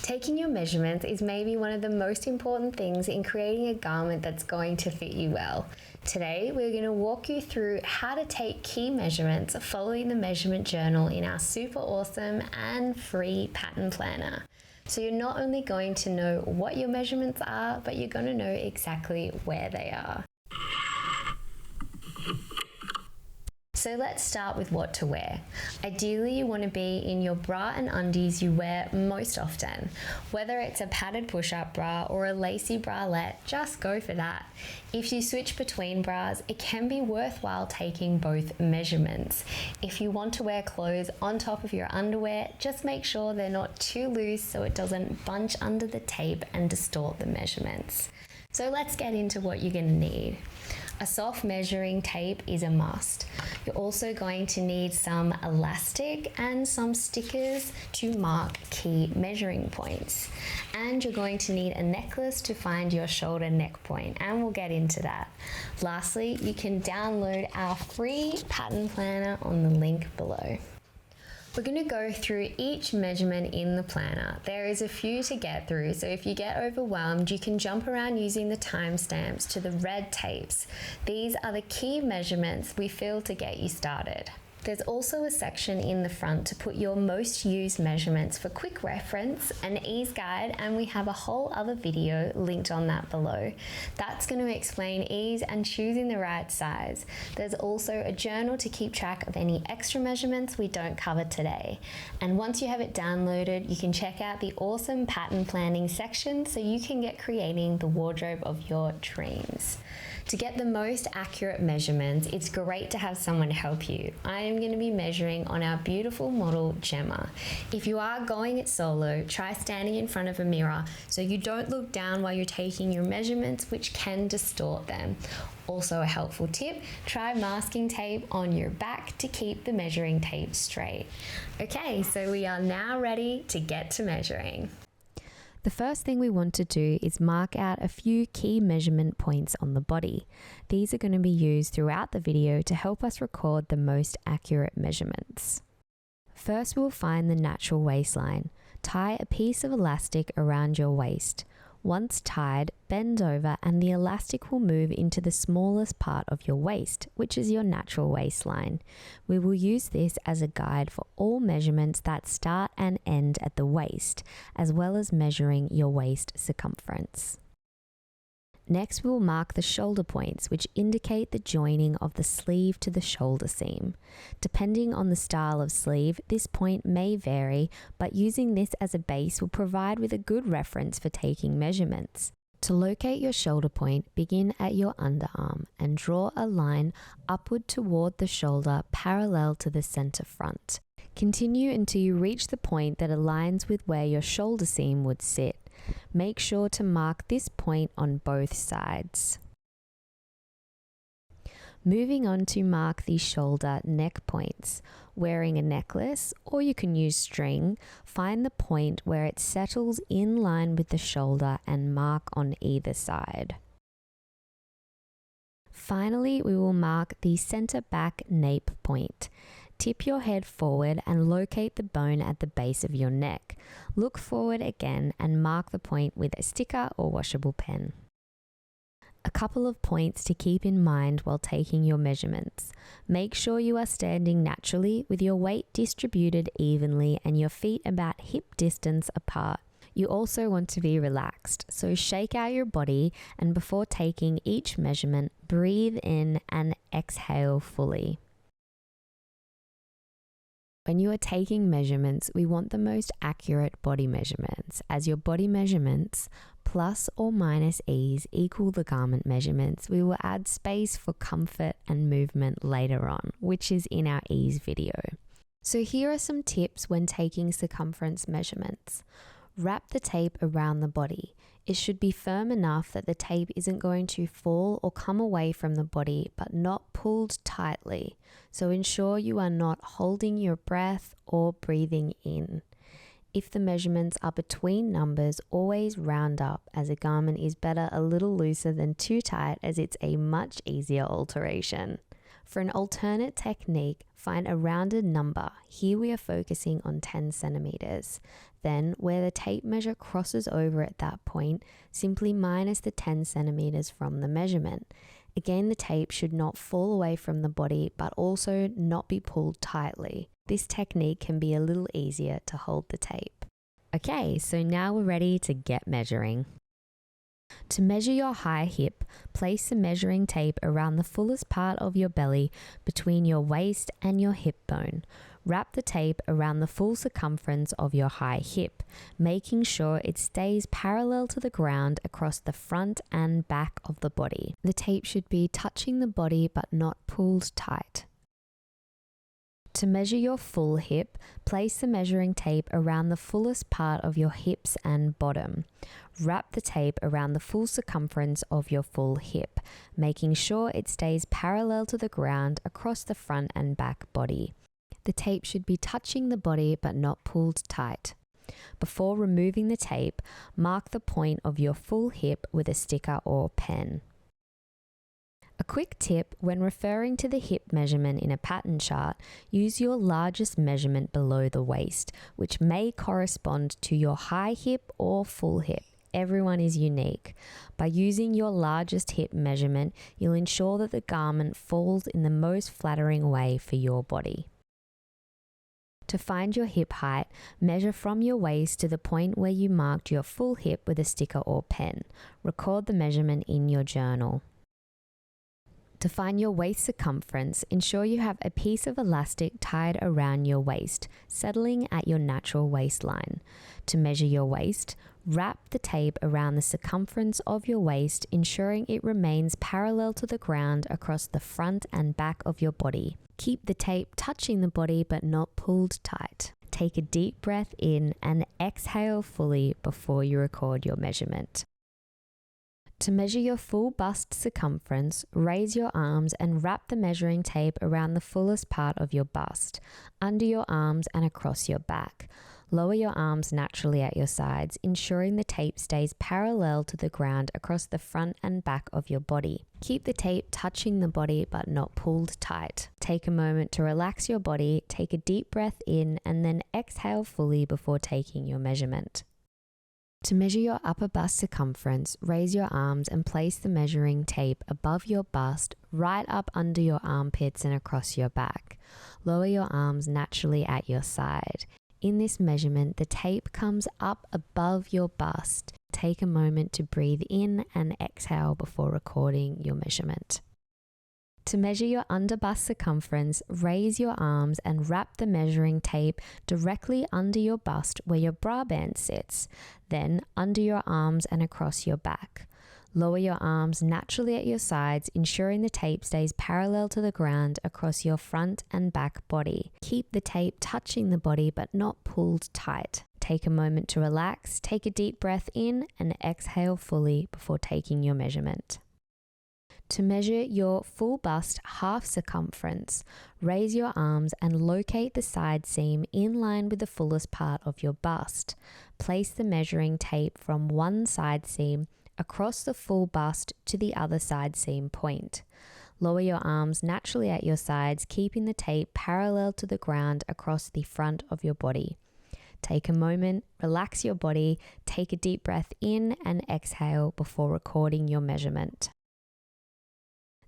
Taking your measurements is maybe one of the most important things in creating a garment that's going to fit you well. Today, we're going to walk you through how to take key measurements following the measurement journal in our super awesome and free pattern planner. So you're not only going to know what your measurements are, but you're going to know exactly where they are. So let's start with what to wear. Ideally, you want to be in your bra and undies you wear most often. Whether it's a padded push-up bra or a lacy bralette, just go for that. If you switch between bras, it can be worthwhile taking both measurements. If you want to wear clothes on top of your underwear, just make sure they're not too loose so it doesn't bunch under the tape and distort the measurements. So let's get into what you're going to need. A soft measuring tape is a must. You're also going to need some elastic and some stickers to mark key measuring points. And you're going to need a necklace to find your shoulder neck point, and we'll get into that. Lastly, you can download our free pattern planner on the link below. We're going to go through each measurement in the planner. There is a few to get through, so if you get overwhelmed, you can jump around using the timestamps to the red tapes. These are the key measurements we feel to get you started. There's also a section in the front to put your most used measurements for quick reference, an ease guide, and we have a whole other video linked on that below. That's going to explain ease and choosing the right size. There's also a journal to keep track of any extra measurements we don't cover today. And once you have it downloaded, you can check out the awesome pattern planning section so you can get creating the wardrobe of your dreams. To get the most accurate measurements, it's great to have someone help you. I am going to be measuring on our beautiful model, Gemma. If you are going it solo, try standing in front of a mirror so you don't look down while you're taking your measurements, which can distort them. Also a helpful tip, try masking tape on your back to keep the measuring tape straight. Okay, so we are now ready to get to measuring. The first thing we want to do is mark out a few key measurement points on the body. These are going to be used throughout the video to help us record the most accurate measurements. First, we'll find the natural waistline. Tie a piece of elastic around your waist. Once tied, bend over and the elastic will move into the smallest part of your waist, which is your natural waistline. We will use this as a guide for all measurements that start and end at the waist, as well as measuring your waist circumference. Next, we will mark the shoulder points, which indicate the joining of the sleeve to the shoulder seam. Depending on the style of sleeve, this point may vary, but using this as a base will provide with a good reference for taking measurements. To locate your shoulder point, begin at your underarm and draw a line upward toward the shoulder parallel to the center front. Continue until you reach the point that aligns with where your shoulder seam would sit. Make sure to mark this point on both sides. Moving on to mark the shoulder neck points. Wearing a necklace, or you can use string, find the point where it settles in line with the shoulder and mark on either side. Finally, we will mark the center back nape point. Tip your head forward and locate the bone at the base of your neck. Look forward again and mark the point with a sticker or washable pen. A couple of points to keep in mind while taking your measurements. Make sure you are standing naturally with your weight distributed evenly and your feet about hip distance apart. You also want to be relaxed, so shake out your body and before taking each measurement, breathe in and exhale fully. When you are taking measurements, we want the most accurate body measurements, as your body measurements plus or minus ease equal the garment measurements. We will add space for comfort and movement later on, which is in our ease video. So here are some tips when taking circumference measurements. Wrap the tape around the body. It should be firm enough that the tape isn't going to fall or come away from the body, but not pulled tightly. So ensure you are not holding your breath or breathing in. If the measurements are between numbers, always round up, as a garment is better a little looser than too tight, as it's a much easier alteration. For an alternate technique, find a rounded number. Here we are focusing on 10 centimeters. Then, where the tape measure crosses over at that point, simply minus the 10 centimeters from the measurement. Again, the tape should not fall away from the body, but also not be pulled tightly. This technique can be a little easier to hold the tape. Okay, so now we're ready to get measuring. To measure your high hip, place the measuring tape around the fullest part of your belly between your waist and your hip bone. Wrap the tape around the full circumference of your high hip, making sure it stays parallel to the ground across the front and back of the body. The tape should be touching the body but not pulled tight. To measure your full hip, place the measuring tape around the fullest part of your hips and bottom. Wrap the tape around the full circumference of your full hip, making sure it stays parallel to the ground across the front and back body. The tape should be touching the body but not pulled tight. Before removing the tape, mark the point of your full hip with a sticker or pen. A quick tip: when referring to the hip measurement in a pattern chart, use your largest measurement below the waist, which may correspond to your high hip or full hip. Everyone is unique. By using your largest hip measurement, you'll ensure that the garment falls in the most flattering way for your body. To find your hip height, measure from your waist to the point where you marked your full hip with a sticker or pen. Record the measurement in your journal. To find your waist circumference, ensure you have a piece of elastic tied around your waist, settling at your natural waistline. To measure your waist, wrap the tape around the circumference of your waist, ensuring it remains parallel to the ground across the front and back of your body. Keep the tape touching the body but not pulled tight. Take a deep breath in and exhale fully before you record your measurement. To measure your full bust circumference, raise your arms and wrap the measuring tape around the fullest part of your bust, under your arms and across your back. Lower your arms naturally at your sides, ensuring the tape stays parallel to the ground across the front and back of your body. Keep the tape touching the body but not pulled tight. Take a moment to relax your body, take a deep breath in, and then exhale fully before taking your measurement. To measure your upper bust circumference, raise your arms and place the measuring tape above your bust, right up under your armpits and across your back. Lower your arms naturally at your side. In this measurement, the tape comes up above your bust. Take a moment to breathe in and exhale before recording your measurement. To measure your under bust circumference, raise your arms and wrap the measuring tape directly under your bust where your bra band sits, then under your arms and across your back. Lower your arms naturally at your sides, ensuring the tape stays parallel to the ground across your front and back body. Keep the tape touching the body but not pulled tight. Take a moment to relax, take a deep breath in, and exhale fully before taking your measurement. To measure your full bust half circumference, raise your arms and locate the side seam in line with the fullest part of your bust. Place the measuring tape from one side seam across the full bust to the other side seam point. Lower your arms naturally at your sides, keeping the tape parallel to the ground across the front of your body. Take a moment, relax your body, take a deep breath in and exhale before recording your measurement.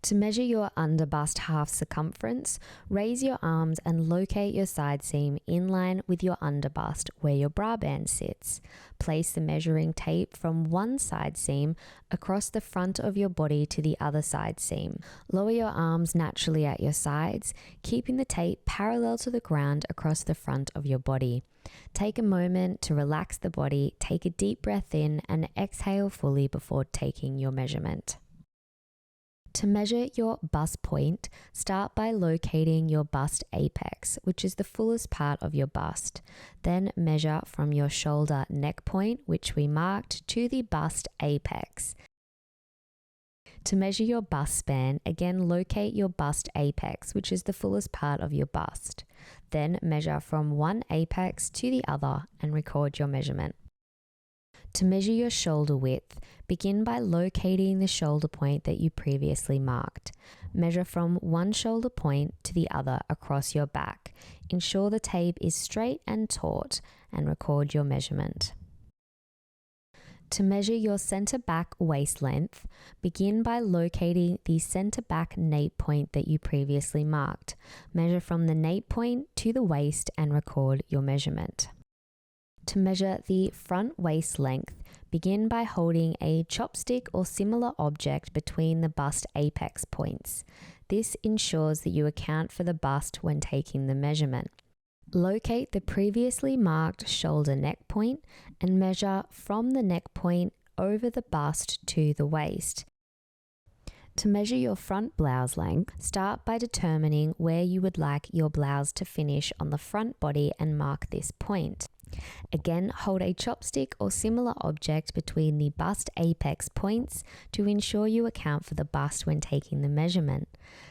To measure your under bust half circumference, raise your arms and locate your side seam in line with your under bust where your bra band sits. Place the measuring tape from one side seam across the front of your body to the other side seam. Lower your arms naturally at your sides, keeping the tape parallel to the ground across the front of your body. Take a moment to relax the body, take a deep breath in and exhale fully before taking your measurement. To measure your bust point, start by locating your bust apex, which is the fullest part of your bust. Then measure from your shoulder neck point, which we marked, to the bust apex. To measure your bust span, again locate your bust apex, which is the fullest part of your bust. Then measure from one apex to the other and record your measurement. To measure your shoulder width, begin by locating the shoulder point that you previously marked. Measure from one shoulder point to the other across your back. Ensure the tape is straight and taut, and record your measurement. To measure your center back waist length, begin by locating the center back nape point that you previously marked. Measure from the nape point to the waist and record your measurement. To measure the front waist length, begin by holding a chopstick or similar object between the bust apex points. This ensures that you account for the bust when taking the measurement. Locate the previously marked shoulder neck point and measure from the neck point over the bust to the waist. To measure your front blouse length, start by determining where you would like your blouse to finish on the front body and mark this point. Again, hold a chopstick or similar object between the bust apex points to ensure you account for the bust when taking the measurement.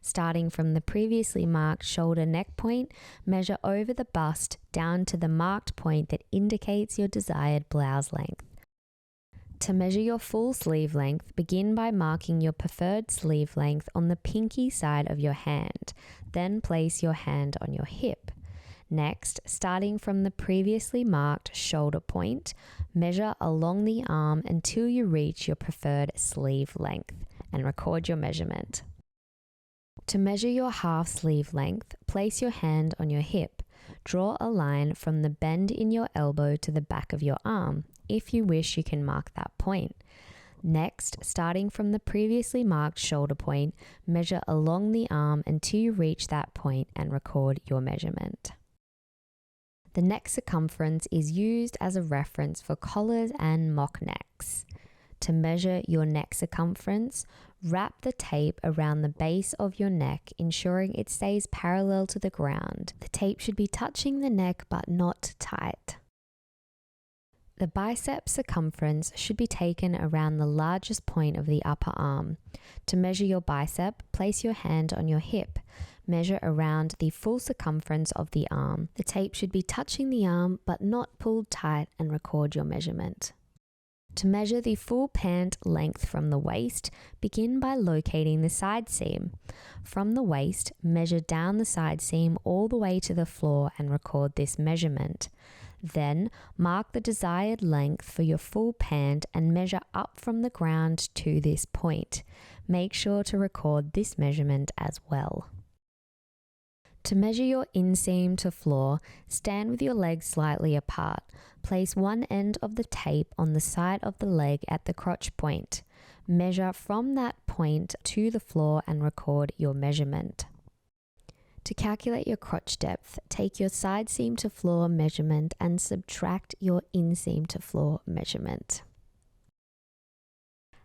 Starting from the previously marked shoulder neck point, measure over the bust down to the marked point that indicates your desired blouse length. To measure your full sleeve length, begin by marking your preferred sleeve length on the pinky side of your hand. Then place your hand on your hip. Next, starting from the previously marked shoulder point, measure along the arm until you reach your preferred sleeve length and record your measurement. To measure your half sleeve length, place your hand on your hip. Draw a line from the bend in your elbow to the back of your arm. If you wish, you can mark that point. Next, starting from the previously marked shoulder point, measure along the arm until you reach that point and record your measurement. The neck circumference is used as a reference for collars and mock necks. To measure your neck circumference, wrap the tape around the base of your neck, ensuring it stays parallel to the ground. The tape should be touching the neck but not tight. The bicep circumference should be taken around the largest point of the upper arm. To measure your bicep, place your hand on your hip. Measure around the full circumference of the arm. The tape should be touching the arm but not pulled tight and record your measurement. To measure the full pant length from the waist, begin by locating the side seam. From the waist, measure down the side seam all the way to the floor and record this measurement. Then, mark the desired length for your full pant and measure up from the ground to this point. Make sure to record this measurement as well. To measure your inseam to floor, stand with your legs slightly apart. Place one end of the tape on the side of the leg at the crotch point. Measure from that point to the floor and record your measurement. To calculate your crotch depth, take your side seam to floor measurement and subtract your inseam to floor measurement.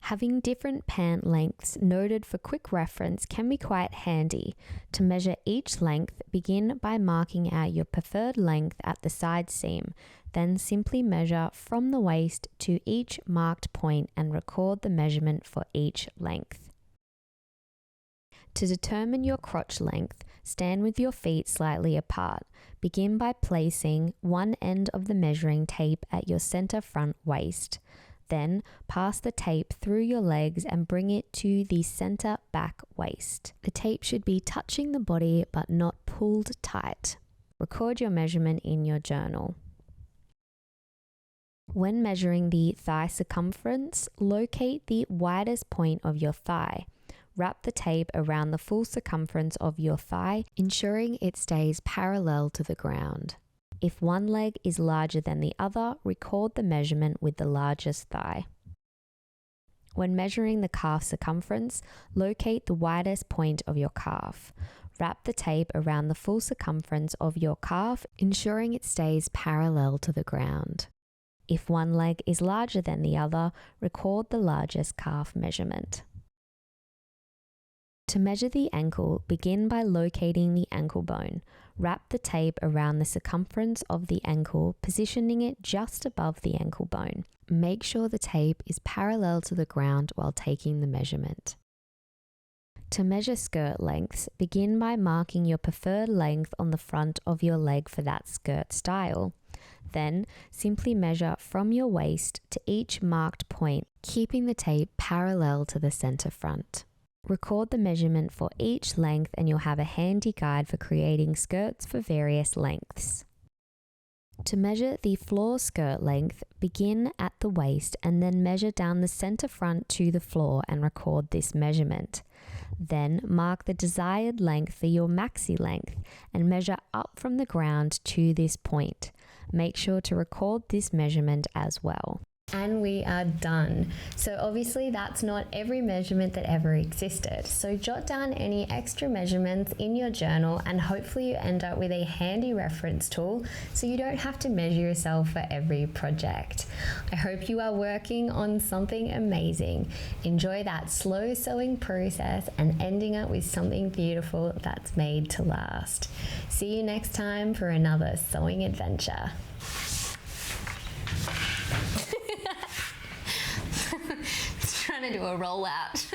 Having different pant lengths noted for quick reference can be quite handy. To measure each length, begin by marking out your preferred length at the side seam. Then simply measure from the waist to each marked point and record the measurement for each length. To determine your crotch length, stand with your feet slightly apart. Begin by placing one end of the measuring tape at your center front waist. Then pass the tape through your legs and bring it to the center back waist. The tape should be touching the body but not pulled tight. Record your measurement in your journal. When measuring the thigh circumference, locate the widest point of your thigh. Wrap the tape around the full circumference of your thigh, ensuring it stays parallel to the ground. If one leg is larger than the other, record the measurement with the largest thigh. When measuring the calf circumference, locate the widest point of your calf. Wrap the tape around the full circumference of your calf, ensuring it stays parallel to the ground. If one leg is larger than the other, record the largest calf measurement. To measure the ankle, begin by locating the ankle bone. Wrap the tape around the circumference of the ankle, positioning it just above the ankle bone. Make sure the tape is parallel to the ground while taking the measurement. To measure skirt lengths, begin by marking your preferred length on the front of your leg for that skirt style. Then, simply measure from your waist to each marked point, keeping the tape parallel to the center front. Record the measurement for each length and you'll have a handy guide for creating skirts for various lengths. To measure the floor skirt length, begin at the waist and then measure down the center front to the floor and record this measurement. Then mark the desired length for your maxi length and measure up from the ground to this point. Make sure to record this measurement as well. And we are done. So obviously that's not every measurement that ever existed. So jot down any extra measurements in your journal and hopefully you end up with a handy reference tool so you don't have to measure yourself for every project. I hope you are working on something amazing. Enjoy that slow sewing process and ending up with something beautiful that's made to last. See you next time for another sewing adventure. Trying to do a rollout.